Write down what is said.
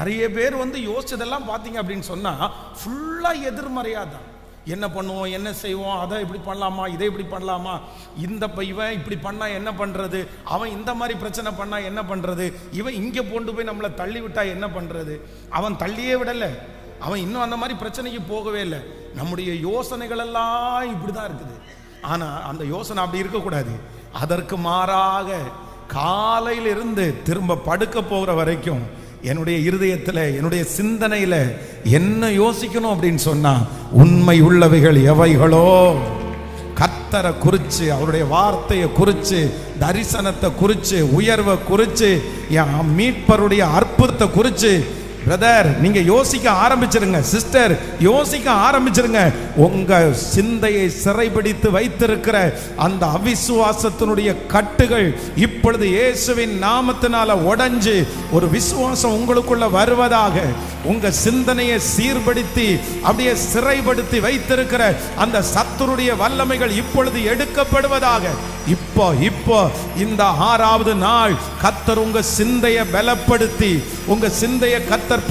நிறைய பேர் யோசிச்சதெல்லாம் பார்த்தீங்க அப்படின்னு சொன்னால் ஃபுல்லாக எதிர்மறையாக தான். என்ன பண்ணுவோம், என்ன செய்வோம், அதை இப்படி பண்ணலாமா, இதை இப்படி பண்ணலாமா, இவன் இப்படி பண்ணால் என்ன பண்ணுறது, அவன் இந்த மாதிரி பிரச்சனை பண்ணால் என்ன பண்ணுறது, இவன் இங்கே கொண்டு போய் நம்மளை தள்ளி விட்டா என்ன பண்ணுறது. அவன் தள்ளியே விடலை, அவன் இன்னும் அந்த மாதிரி பிரச்சனைக்கு போகவே இல்லை. நம்முடைய யோசனைகள் எல்லாம் இப்படி தான் இருக்குது. ஆனால் அந்த யோசனை அப்படி இருக்கக்கூடாது. அதற்கு மாறாக காலையிலிருந்து திரும்ப படுக்க போகிற வரைக்கும் என்னுடைய இருதயத்தில், என்னுடைய சிந்தனையில் என்ன யோசிக்கணும் அப்படின்னு சொன்னா, உண்மை உள்ளவைகள் எவைகளோ, கர்த்தரை குறிச்சு, அவருடைய வார்த்தையை குறிச்சு, தரிசனத்தை குறிச்சு, உயர்வை குறிச்சு, என் மீட்பருடைய அற்புதத்தை குறிச்சு, பிரதர் நீங்க யோசிக்க ஆரம்பிச்சிருங்க, சிஸ்டர் யோசிக்க ஆரம்பிச்சிருங்க. உங்க சிந்தையை சிறைபிடித்து வைத்திருக்கிற அந்த அவிசுவாசத்தினுடைய கட்டுகள் இப்பொழுது இயேசுவின் நாமத்தினால உடைஞ்சு ஒரு விசுவாசம் உங்களுக்குள்ள வருவதாக. உங்க சிந்தனையை சீர்படுத்தி அப்படியே சிறைப்படுத்தி வைத்திருக்கிற அந்த சத்துருடைய வல்லமைகள் இப்பொழுது எடுக்கப்படுவதாக. இப்போ இந்த 6வது நாள் கர்த்தர் உங்க சிந்தையை பலப்படுத்தி, உங்க சிந்தையை கர்த்தர்